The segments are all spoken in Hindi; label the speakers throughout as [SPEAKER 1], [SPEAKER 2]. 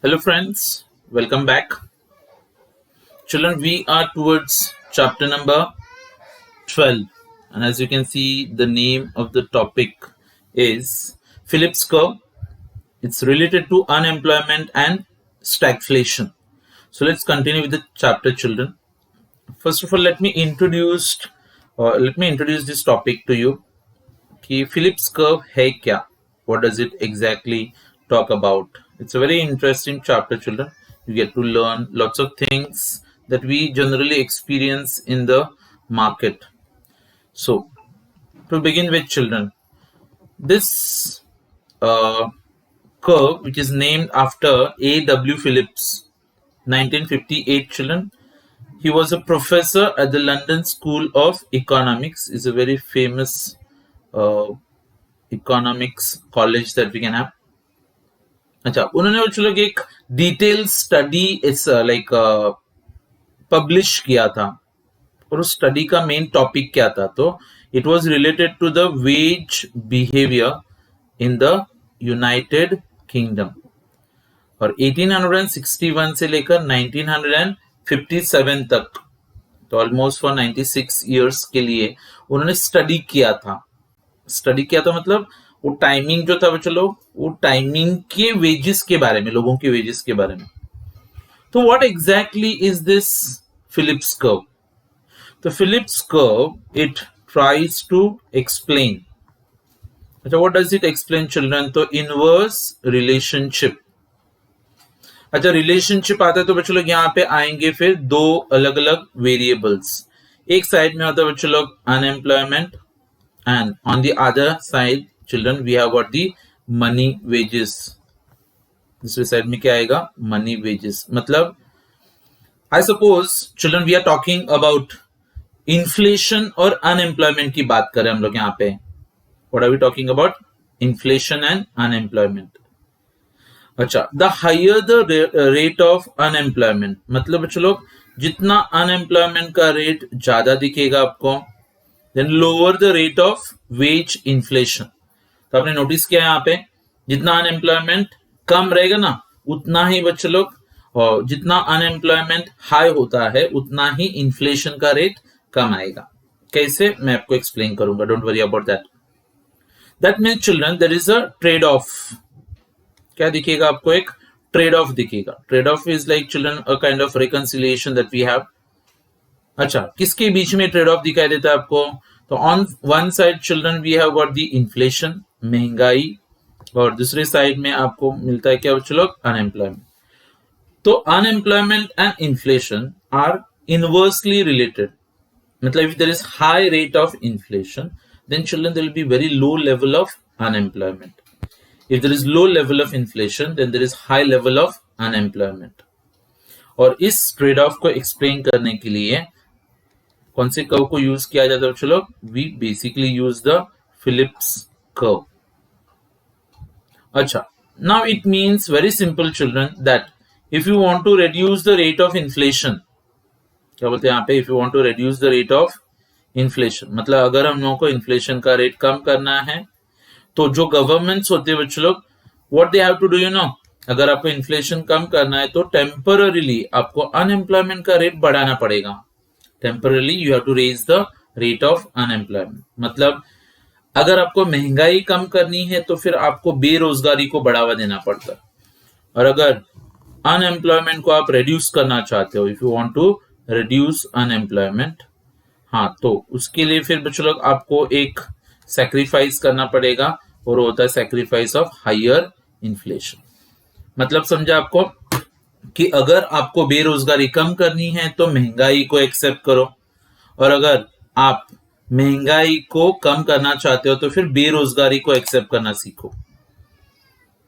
[SPEAKER 1] Hello, friends. Welcome back. Children, we are towards chapter number 12. And as you can see, the name of the topic is Phillips curve. It's related to unemployment and stagflation. So let's continue with the chapter, children. First of all, let me introduce this topic to you. कि Phillips curve है क्या? What does it exactly talk about? It's a very interesting chapter, children. You get to learn lots of things that we generally experience in the market. So, to begin with, children, this curve, which is named after A.W. Phillips, 1958, children. He was a professor at the London School of Economics. Is a very famous economics college that we can have. अच्छा उन्होंने वो चलो एक डिटेल स्टडी इस लाइक पब्लिश किया था और उस स्टडी का मेन टॉपिक क्या था तो it was related to the wage behaviour in the United Kingdom और 1861 से लेकर 1957 तक तो ऑलमोस्ट फॉर 96 इयर्स के लिए उन्होंने स्टडी किया था मतलब वो टाइमिंग जो था वो टाइमिंग के वेजेस के बारे में लोगों के वेजेस के बारे में तो what exactly is this Phillips curve तो Phillips curve it tries to explain अच्छा what does it explain children तो इनवर्स रिलेशनशिप अच्छा रिलेशनशिप आता है तो बच्चों लोग यहाँ पे आएंगे फिर दो अलग अलग वेरिएबल्स एक साइड में होता है बच्चों लोग unemployment and on the other side children we have got the money wages दूसरे साइड में क्या आएगा money wages मतलब I suppose children we are talking about inflation और unemployment की बात करें हम लोग यहाँ पे what are we talking about inflation and unemployment अच्छा the higher the rate of unemployment मतलब बच्चों लोग जितना unemployment का रेट ज्यादा दिखेगा आपको then lower the rate of wage inflation तो आपने नोटिस किया यहाँ पे जितना अनएम्प्लॉयमेंट कम रहेगा ना उतना ही बच्चे लोग और जितना अनएम्प्लॉयमेंट हाई होता है उतना ही इन्फ्लेशन का रेट कम आएगा कैसे मैं आपको एक्सप्लेन करूंगा don't worry about that means children there is a trade off क्या दिखेगा आपको एक ट्रेड ऑफ दिखेगा trade off is like children a kind of reconciliation that we have अच्छा किसके बीच में ट्रेड ऑफ दिखाई देता है आपको तो on one side children we have got the inflation महंगाई और दूसरे साइड में आपको मिलता है क्या बच्चों लोग अनएम्प्लॉयमेंट तो unemployment and inflation are inversely related मतलब if there is high rate of inflation then children there will be very low level of unemployment if there is low level of inflation then there is high level of unemployment और इस ट्रेड ऑफ को एक्सप्लेन करने के लिए कौन से कर्व को यूज किया जाता है बच्चों लोग we basically use the Phillips curve अच्छा now it means very simple children that if you want to reduce the rate of inflation क्या बोलते हैं यहाँ पे if you want to reduce the rate of inflation मतलब अगर हम लोगों को इन्फ्लेशन का रेट कम करना है तो जो गवर्नमेंट्स होते हैं बच्चों लोग what they have to do you know अगर आपको इन्फ्लेशन कम करना है तो टेम्पररीली आपको अनएम्प्लॉयमेंट का रेट बढ़ाना पड़ेगा temporarily you have to raise the rate of unemployment मतलब अगर आपको महंगाई कम करनी है तो फिर आपको बेरोजगारी को बढ़ावा देना पड़ता है और अगर अनएम्प्लॉयमेंट को आप रिड्यूस करना चाहते हो if you want to reduce unemployment हाँ तो उसके लिए फिर बच्चों लोग आपको एक सैक्रिफाइस करना पड़ेगा और होता है सैक्रिफाइस ऑफ हायर इन्फ्लेशन मतलब समझा आपको कि अगर आपको बेरोजगारी कम करनी है तो महंगाई को एक्सेप्ट करो और अगर आप महंगाई को कम करना चाहते हो तो फिर बेरोजगारी को एक्सेप्ट करना सीखो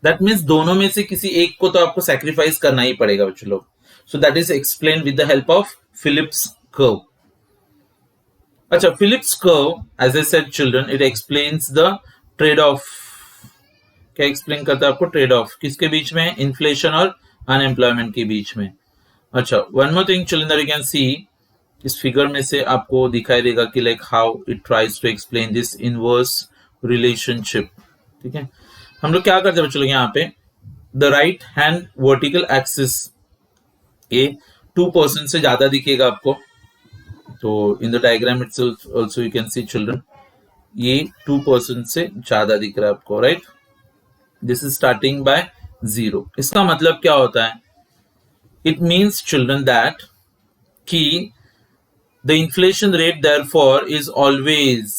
[SPEAKER 1] दैट मीन्स दोनों में से किसी एक को तो आपको सैक्रिफाइस करना ही पड़ेगा बच्चों लोग so that is explain with the help of Phillips curve अच्छा Phillips curve as I said children it explains the trade off क्या एक्सप्लेन करता है आपको ट्रेड ऑफ किसके बीच में इन्फ्लेशन और अनएम्प्लॉयमेंट के बीच में अच्छा one more thing children you can see इस फिगर में से आपको दिखाई देगा कि like how it tries to explain this inverse relationship ठीक है हम लोग क्या करते हैं बच्चों लोग यहाँ पे the right hand vertical axis ये 2% से ज्यादा दिखेगा आपको, तो in the diagram itself also you can see children ये 2% से ज्यादा दिख रहा है आपको, right. This is starting by 0। इसका मतलब क्या होता है? इट मीन्स चिल्ड्रन दैट कि the inflation rate therefore is always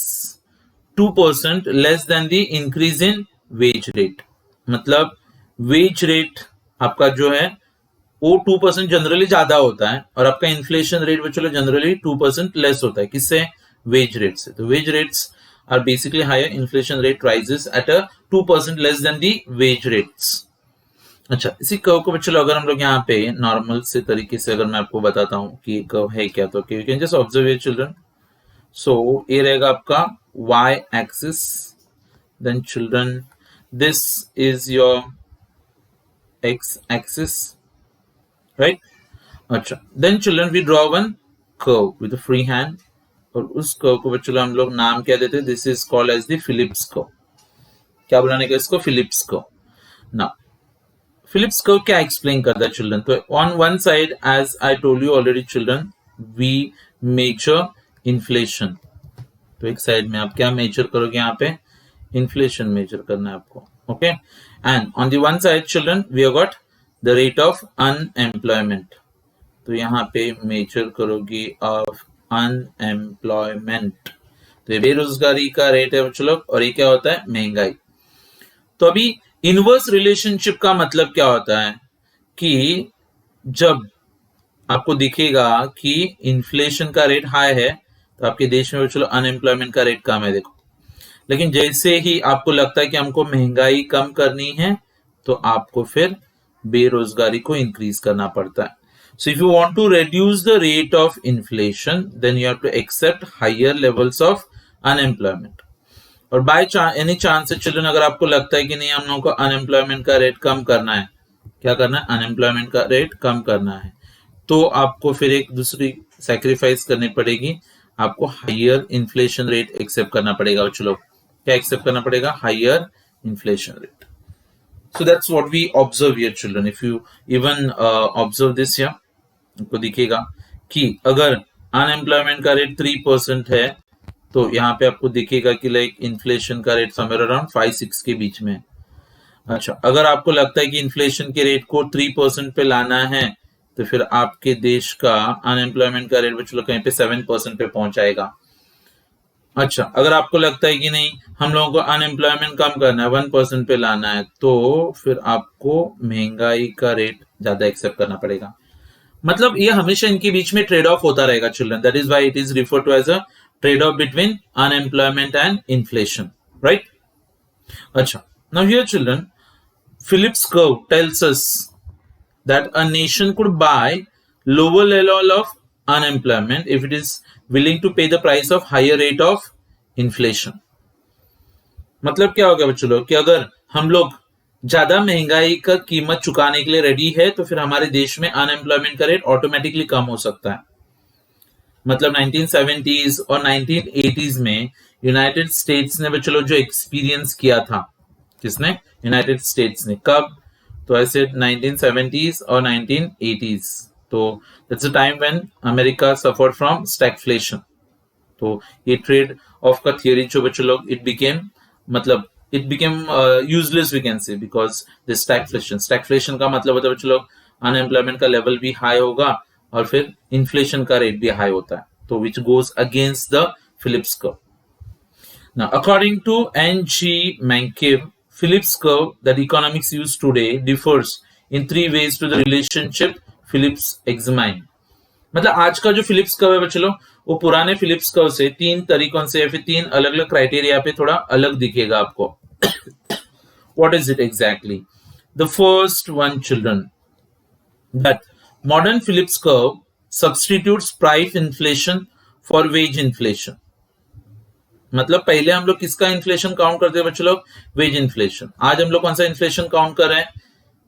[SPEAKER 1] 2% less than the increase in wage rate। मतलब wage rate आपका जो है वो 2% जनरली ज्यादा होता है और आपका इन्फ्लेशन रेट चलो जनरली 2% लेस होता है। किससे? वेज रेट से। तो wage rates are basically higher, inflation rate rises at a 2% less than the wage rates. अच्छा, इसी कर्व को चलो अगर हम लोग यहाँ पे नॉर्मल से तरीके से अगर मैं आपको बताता हूँ कि ये कर्व है क्या, तो you can just observe it children. So ये रहेगा आपका y axis, then children this is your x axis, right. अच्छा, then children we draw one curve with free hand और उस कर्व को चलो हम लोग नाम क्या देते हैं? This is called as the Phillips curve. क्या बुलाने का इसको? Phillips curve. Now Phillips curve क्या एक्सप्लेन करता है चिल्ड्रन? तो on one side as I told you already children we measure inflation. तो एक साइड में आप क्या मेजर करोगे? यहाँ पे इन्फ्लेशन मेजर करना है आपको, okay. And on the one side children we have got the rate of unemployment. तो यहाँ पे मेजर करोगे ऑफ अनएम्प्लॉयमेंट, तो ये बेरोजगारी का रेट है बच्चों लोग, और ये क्या होता है? महंगाई। तो अभी इनवर्स रिलेशनशिप का मतलब क्या होता है कि जब आपको दिखेगा कि इन्फ्लेशन का रेट हाई है तो आपके देश में चलो अनएम्प्लॉयमेंट का रेट कम है, देखो। लेकिन जैसे ही आपको लगता है कि हमको महंगाई कम करनी है तो आपको फिर बेरोजगारी को इंक्रीज करना पड़ता है। So if you want to reduce the rate of inflation then you have to accept higher levels of unemployment. और बाय एनी चांस से चिल्ड्रन अगर आपको लगता है कि नहीं हम लोगों को अनएम्प्लॉयमेंट का रेट कम करना है, क्या करना है? अनएम्प्लॉयमेंट का रेट कम करना है, तो आपको फिर एक दूसरी सैक्रिफाइस करनी पड़ेगी, आपको हायर इन्फ्लेशन रेट एक्सेप्ट करना पड़ेगा। चलो क्या एक्सेप्ट करना पड़ेगा? Higher inflation rate. So that's what we observe here children. If you even observe this, या आपको दिखेगा कि अगर अनएम्प्लॉयमेंट का रेट 3% है तो यहाँ पे आपको दिखेगा कि लाइक इन्फ्लेशन का रेट समवेयर अराउंड 5-6 के बीच में। अच्छा, अगर आपको लगता है कि इन्फ्लेशन के रेट को 3% पे लाना है तो फिर आपके देश का अनएम्प्लॉयमेंट का रेट चलो कहीं पे 7% पे पहुंच जाएगा। अच्छा, अगर आपको लगता है कि नहीं हम लोगों को अनएम्प्लॉयमेंट कम करना है, 1% पे लाना है, तो फिर आपको महंगाई का रेट ज्यादा एक्सेप्ट करना पड़ेगा। मतलब ये हमेशा इनके बीच में ट्रेड ऑफ होता रहेगा children. That is why it is referred to as a trade off between unemployment and inflation, right. अच्छा, now here children Phillips curve tells us that a nation could buy lower level of unemployment if it is willing to pay the price of higher rate of inflation। मतलब क्या होगा बच्चों लोग कि अगर हम लोग ज्यादा महंगाई का कीमत चुकाने के लिए रेडी है तो फिर हमारे देश में अनएम्प्लॉयमेंट का रेट ऑटोमेटिकली कम हो सकता है। मतलब 1970s और 1980s में यूनाइटेड स्टेट्स ने चलो जो एक्सपीरियंस किया था, किसने? यूनाइटेड स्टेट्स ने। कब? तो ऐसे 1970s और 1980s, तो that's the time when America suffered from stagflation. तो ये ट्रेड ऑफ का थियरी जो बच्चों लोग it became useless we can say because this stagflation का मतलब होता है बच्चों लोग अनएम्प्लॉयमेंट का लेवल भी हाई होगा और फिर इन्फ्लेशन का रेट भी हाई होता है, तो which goes against the Phillips curve. Now, according to N.G. Mankiw, Phillips curve that economics use today differs in 3 ways to the relationship Phillips examined। मतलब आज का जो फिलिप्स कर्व है बच्चों लोग वो पुराने फिलिप्स कर्व से 3 तरीकों से या फिर 3 अलग अलग क्राइटेरिया पे थोड़ा अलग दिखेगा आपको। What is it exactly? The first one, children, that modern Phillips curve substitutes price inflation for wage inflation। मतलब पहले हम लोग किसका इन्फ्लेशन काउंट करते हैं बच्चों लोग? Wage inflation. आज हम लोग कौन सा इन्फ्लेशन काउंट कर रहे हैं?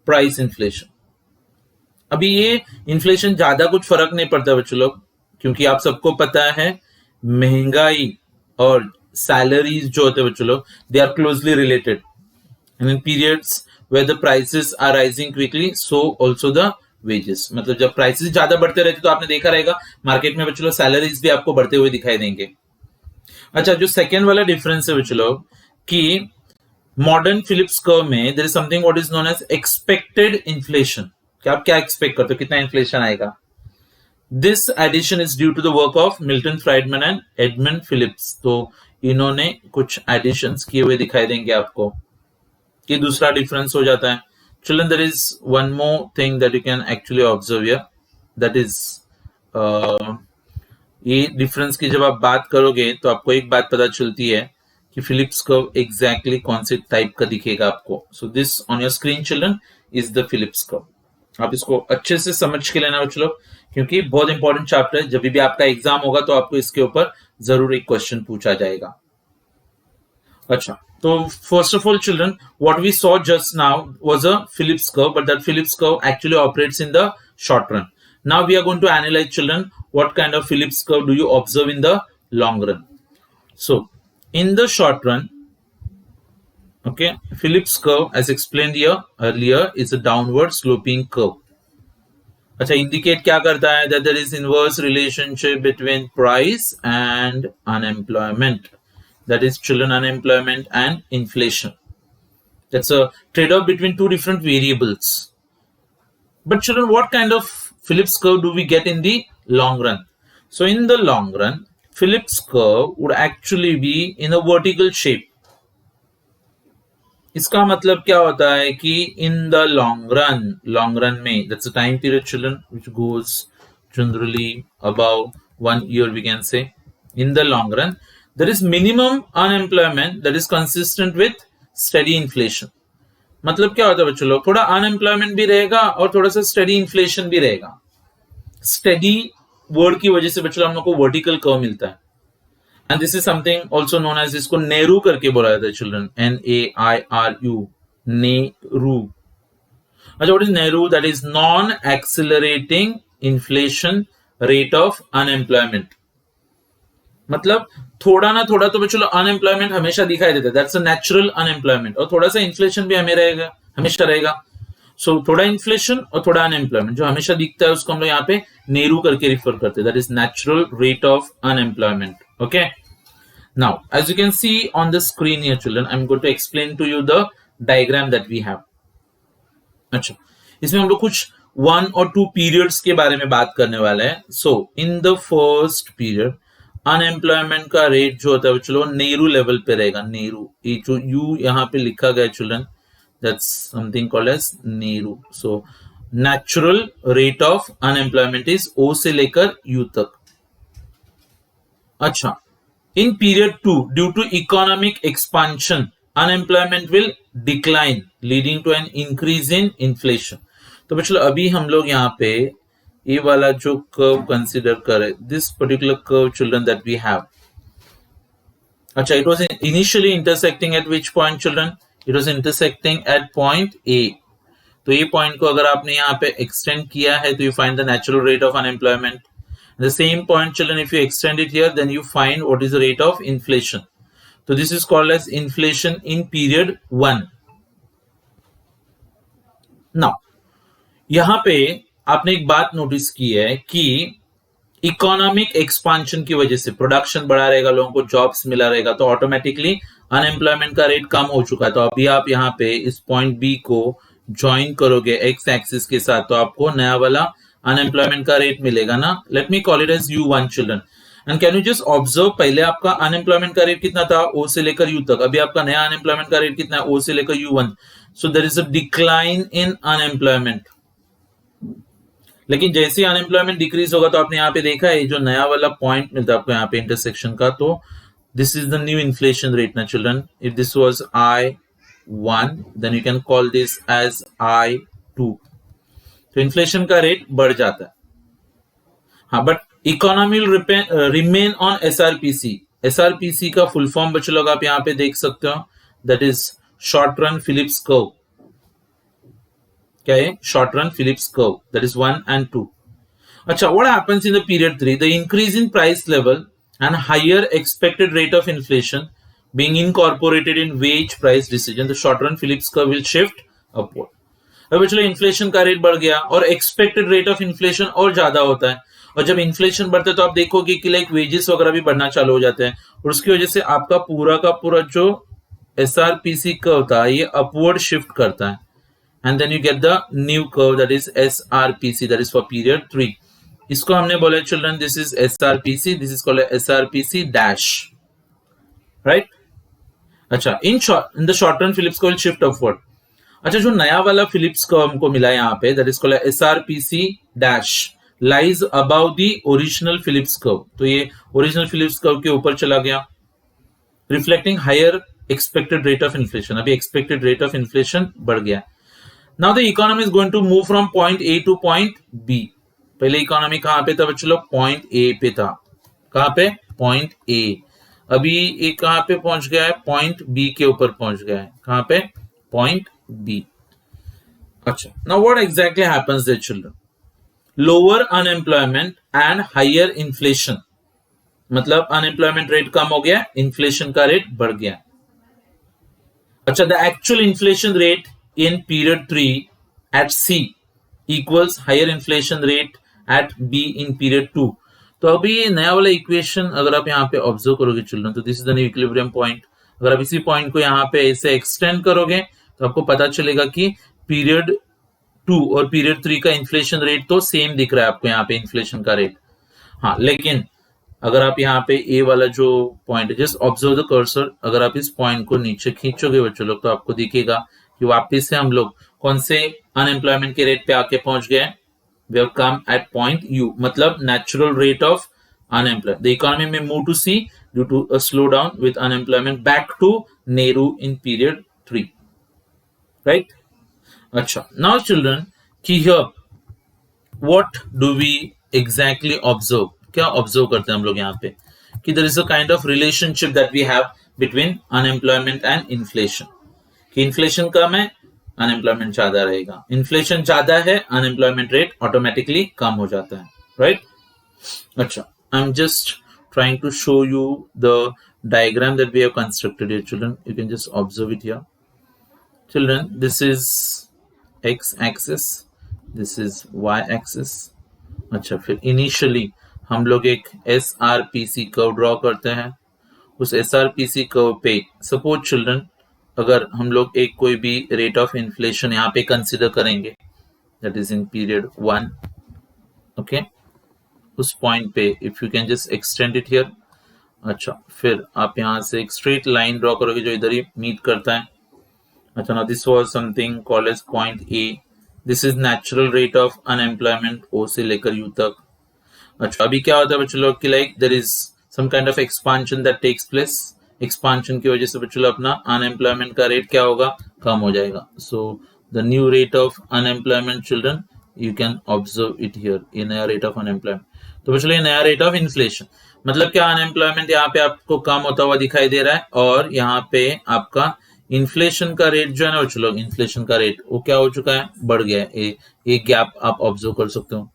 [SPEAKER 1] Price inflation. अभी ये इन्फ्लेशन ज्यादा कुछ फर्क नहीं पड़ता बच्चों लोग, क्योंकि आप सबको पता है महंगाई और सैलरीज जो होते हैं बच्चों लोग they are closely related. And in periods where the prices are rising quickly, so also the wages. मतलब जब prices ज्यादा बढ़ते रहते तो आपने देखा रहेगा मार्केट में बच्चों सैलरीज भी आपको बढ़ते हुए दिखाई देंगे. अच्छा, जो सेकेंड वाला डिफरेंस है बच्चों कि मॉडर्न फिलिप्स कर्व में there is something what is known as expected inflation. क्या आप क्या एक्सपेक्ट करते हो, कितना इन्फ्लेशन आएगा? This addition is due to the work of Milton Friedman and Edmund Phillips. तो इन्होंने कुछ एडिशंस किए हुए दिखाई देंगे आपको कि दूसरा डिफरेंस हो जाता है. Children, there is one more thing that you can actually observe here. That is, ये डिफरेंस की जब आप बात करोगे तो आपको एक बात पता चलती है कि फिलिप्स कर्व एग्जैक्टली कौन से टाइप का दिखेगा आपको. So this on your screen children is the Phillips curve. आप इसको अच्छे से समझ के लेना बच्चों, क्योंकि बहुत इंपॉर्टेंट चैप्टर है. जब भी आपका एग्जाम होगा तो आपको इसके ऊपर जरूर एक क्वेश्चन पूछा जाएगा. अच्छा, तो first of all children, what we saw just now was a Phillips curve, but that Phillips curve actually operates in the short run. Now we are going to analyze children what kind of Phillips curve do you observe in the long run. So in the short run, okay, Phillips curve as explained here earlier is a downward sloping curve. अच्छा, indicate क्या करता है? That there is inverse relationship between price and unemployment. That is children, unemployment and inflation. That's a trade-off between two different variables. But children, what kind of Phillips curve do we get in the long run? So in the long run, Phillips curve would actually be in a vertical shape. इसका मतलब क्या होता है कि in the long run में, that's a time period children which goes generally above 1 year, we can say. In the long run, there is minimum unemployment that is consistent with steady inflation. मतलब क्या होता है बच्चों लोग, थोड़ा अनएम्प्लॉयमेंट भी रहेगा और थोड़ा सा स्टडी इन्फ्लेशन भी रहेगा. स्टडी वर्ड की वजह से बच्चों हम लोग को वर्टिकल कर्व मिलता है. And this is something also known as, इसको नेहरू करके बोला जाता है चिल्ड्रन, NAIRU, नेहरू. अच्छा, what is NAIRU? That is non accelerating inflation rate of unemployment. मतलब थोड़ा ना थोड़ा तो बच्चों अनएम्प्लॉयमेंट हमेशा दिखाई देता है. That's a natural unemployment. और थोड़ा सा इन्फ्लेशन भी हमेशा रहेगा. सो थोड़ा इन्फ्लेशन और थोड़ा अनएम्प्लॉयमेंट जो हमेशा दिखता है उसको हम लोग यहाँ पे नेहरू करके रिफर करते हैं. That is natural rate of unemployment. Okay, now as you can see on the screen here children, I am going to explain to you the diagram that we have. अच्छा, इसमें हम लोग कुछ 1 और 2 पीरियड्स के बारे में बात करने वाले हैं. So in the first period unemployment का रेट जो होता है चलो नेहरू लेवल पे रहेगा. नेहरू, ये जो यू यहाँ पे लिखा गया children, that's something called as NAIRU. So natural rate of unemployment is O से लेकर यू तक. अच्छा, in period 2 due to economic expansion unemployment will decline leading to an increase in inflation. तो बच्चों अभी हम लोग यहाँ पे ये वाला जो कर्व कंसीडर करें, this particular curve children that we have. अच्छा, it was initially intersecting at which point children? It was intersecting at point A. तो ये पॉइंट को अगर आपने यहाँ पे एक्सटेंड किया है तो you find the natural rate of unemployment. The same point children if you extend it here then you find what is the rate of inflation. तो this is called as inflation in period 1. Now यहां पे आपने एक बात नोटिस की है कि इकोनॉमिक एक्सपांशन की वजह से प्रोडक्शन बढ़ा रहेगा, लोगों को जॉब्स मिला रहेगा, तो ऑटोमेटिकली अनएम्प्लॉयमेंट का रेट कम हो चुका है. तो अभी आप यहाँ पे इस पॉइंट बी को ज्वाइन करोगे एक्स एक्सिस के साथ तो आपको नया वाला अनएम्प्लॉयमेंट का रेट मिलेगा ना. Let me call it as U1 children. And can you just observe, पहले आपका अनएम्प्लॉयमेंट का रेट कितना था? ओ से लेकर यू तक. अभी आपका नया अनएम्प्लॉयमेंट का रेट कितना है? ओ से लेकर U1. So there is a decline in unemployment. लेकिन जैसे ही अनएम्प्लॉयमेंट डिक्रीज होगा तो आपने यहाँ पे देखा है जो नया वाला पॉइंट मिलता है आपको यहाँ पे इंटरसेक्शन का, तो this is the new inflation rate ना children. If this was I1 then you can call this as I2. तो इन्फ्लेशन का रेट बढ़ जाता है. हाँ, but economy will remain on SRPC. SRPC का फुल फॉर्म बच्चों लोग आप यहाँ पे देख सकते हो, that is short run Phillips curve. क्या है? Short run Phillips curve. That is 1 and 2. अच्छा, what happens in the period 3? The increase in price level and higher expected rate of inflation being incorporated in wage price decision, the short run Phillips curve will shift upward. अब चलो इन्फ्लेशन का रेट बढ़ गया और एक्सपेक्टेड रेट ऑफ इन्फ्लेशन और ज्यादा होता है, और जब इन्फ्लेशन बढ़ता है तो आप देखोगे कि लाइक वेजेस वगैरह भी बढ़ना चालू हो जाते हैं, और उसकी वजह से आपका पूरा का पूरा जो SRPC कर्व था ये अपवर्ड शिफ्ट करता है, and then you get the new curve that is SRPC, that is for period 3. इसको हमने बोला children, this is SRPC, this is called SRPC dash, right? अच्छा, in the short run Phillips curve will shift upward. अच्छा, जो नया वाला Phillips curve हमको मिला यहाँ पे, that is called SRPC dash lies above the original Phillips curve. तो ये original Phillips curve के ऊपर चला गया, reflecting higher expected rate of inflation. अभी expected rate of inflation बढ़ गया. Now the economy is going to move from point A to point B. पहले इकोनॉमी कहां पे था बच्चों लोग? पॉइंट ए पे था। कहां पे? Point A. अभी ये कहां पे पहुंच गया है? पॉइंट बी के ऊपर पहुंच गया है। कहां पे? Point B. अच्छा, now what exactly happens there children? Lower unemployment and higher inflation. मतलब अनएम्प्लॉयमेंट रेट कम हो गया, इन्फ्लेशन का रेट बढ़ गया। अच्छा, the actual inflation rate in period 3 at C equals higher inflation rate at B in period 2. तो अभी ये नया वाला इक्वेशन अगर आप यहाँ पे ऑब्जर्व करोगे चिल्ड्रन, तो this is the new equilibrium point. अगर आप इसी पॉइंट को यहाँ पे ऐसे एक्सटेंड करोगे तो आपको पता चलेगा कि पीरियड 2 और पीरियड 3 का इन्फ्लेशन रेट तो सेम दिख रहा है आपको यहाँ पे, इन्फ्लेशन का रेट। हाँ, लेकिन अगर आप यहाँ पे ए वाला जो पॉइंट है, जस्ट ऑब्जर्व द कर्सर, अगर आप इस पॉइंट को नीचे खींचोगे बच्चों लोग तो आपको दिखेगा कि वापस से हम लोग कौन से अनएम्प्लॉयमेंट के रेट पे आके पहुंच गए? We have come at point U, मतलब natural rate of unemployment. The economy में move to C due to a slow down with unemployment back to NAIRU in period 3, right? अच्छा, नाउ चिल्ड्रन कि here what do we exactly observe? क्या ऑब्जर्व करते हैं हम लोग यहाँ पे? कि there is a kind of relationship that we have between unemployment and inflation. कि इन्फ्लेशन कम है, अनएम्प्लॉयमेंट ज्यादा रहेगा, इन्फ्लेशन ज्यादा है, अनएम्प्लॉयमेंट रेट ऑटोमेटिकली कम हो जाता है, राइट? अच्छा, I am just trying to show you the diagram that we have constructed here children. You can just observe it here children. This is x axis, this is y axis. अच्छा, फिर इनिशियली हम लोग एक SRPC कर्व ड्रॉ करते हैं। उस SRPC कर्व पे सपोज चिल्ड्रन अगर हम लोग एक कोई भी रेट ऑफ इन्फ्लेशन यहाँ पे कंसिडर करेंगे, that is in period 1, okay, उस पॉइंट पे if you can just extend it here. अच्छा, फिर आप यहाँ से एक स्ट्रेट लाइन ड्रॉ करोगे जो इधर ही मीट करता है। अच्छा, now this was something called as point A, this is natural rate of unemployment O से लेकर यू तक। अच्छा, अभी क्या होता है बच्चों लोग कि like there is some kind of expansion that takes place. Expansion की वजह से बच्चों अपना अनएम्प्लॉयमेंट का रेट क्या होगा? कम हो जाएगा। So the new rate of unemployment children, you can observe it here, ये नया रेट ऑफ अनएम्प्लॉयमेंट। तो बच्चों ये नया रेट ऑफ इन्फ्लेशन, मतलब क्या अनएम्प्लॉयमेंट यहाँ पे आपको कम होता हुआ दिखाई दे रहा है, और यहाँ पे आपका इन्फ्लेशन का रेट जो है ना बच्चों, इन्फ्लेशन का रेट वो क्या हो चुका है? बढ़ गया है। एक गैप आप ऑब्जर्व कर सकते हो।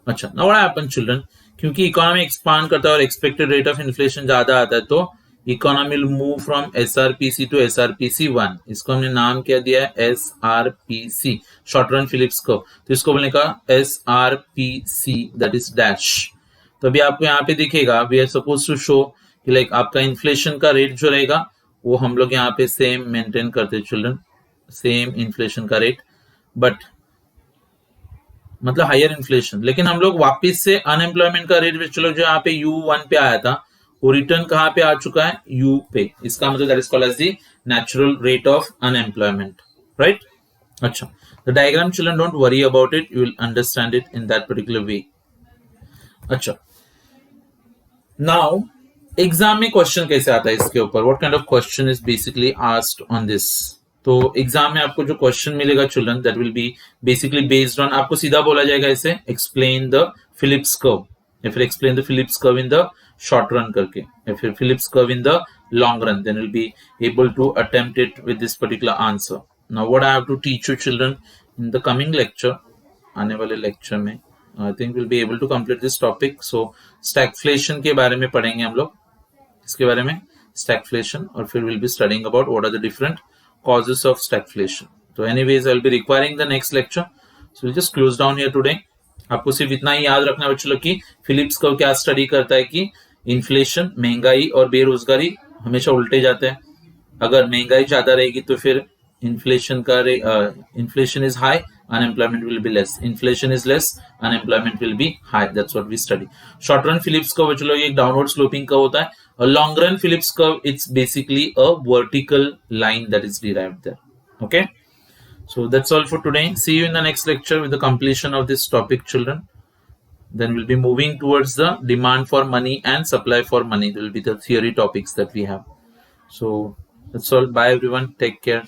[SPEAKER 1] अच्छा, नाउ व्हाट हैपेंस चिल्ड्रन, क्योंकि इकोनॉमी एक्सपांड करता है और एक्सपेक्टेड रेट ऑफ इन्फ्लेशन ज्यादा आता है, तो economy will move from SRPC to SRPC1। इसको हमने नाम क्या दिया है? SRPC, short run Phillips curve. तो इसको बोलने का SRPC दैट इज डैश। तो अभी आपको यहाँ पे दिखेगा, we are suppose to show कि लाइक आपका इन्फ्लेशन का रेट जो रहेगा वो हम लोग यहाँ पे सेम मेंटेन करते हैं चिल्ड्रन, सेम इन्फ्लेशन का रेट, बट मतलब हायर इन्फ्लेशन। लेकिन हम लोग वापिस से अनएम्प्लॉयमेंट का रेट चलो जो यहाँ पे U1 पे आया था वो रिटर्न कहां पे आ चुका है? U पे। इसका मतलब that is called as the natural rate of unemployment, right? अच्छा, the diagram children don't worry about it, you will understand it in that particular way. अच्छा, नाउ एग्जाम में क्वेश्चन कैसे आता है इसके ऊपर? What kind of question is basically asked on this? तो एग्जाम में आपको जो क्वेश्चन मिलेगा children, that will be basically based on, आपको सीधा बोला जाएगा ऐसे, एक्सप्लेन द फिलिप्स कर्व, या फिर explain the Phillips curve in the short run करके, या फिर Phillips curve in the long run, then you'll be able to attempt it with this particular answer. Now what I have to teach you children in the coming lecture, आने वाले लेक्चर में I think we'll be able to complete this topic. So stagflation के बारे में पढ़ेंगे हम लोग, इसके बारे में stagflation, और फिर we'll be studying about what are the different causes of stagflation. तो anyways I will be requiring the next lecture, so will just close down here today. आपको सिर्फ इतना ही याद रखना बच्चों लोग कि फिलिप्स कर्व क्या स्टडी करता है कि इन्फ्लेशन, महंगाई और बेरोजगारी हमेशा उल्टे जाते हैं। अगर महंगाई ज्यादा रहेगी तो फिर inflation is high, unemployment will be less. Inflation is less, unemployment will be high. That's what we study. Short run Phillips curve चलो ये एक downward sloping curve होता है, और long run Phillips curve it's basically a vertical line that is derived there. Okay, so that's all for today. See you in the next lecture with the completion of this topic, children. Then we'll be moving towards the demand for money and supply for money. Will be the theory topics that we have. So that's all. Bye everyone. Take care.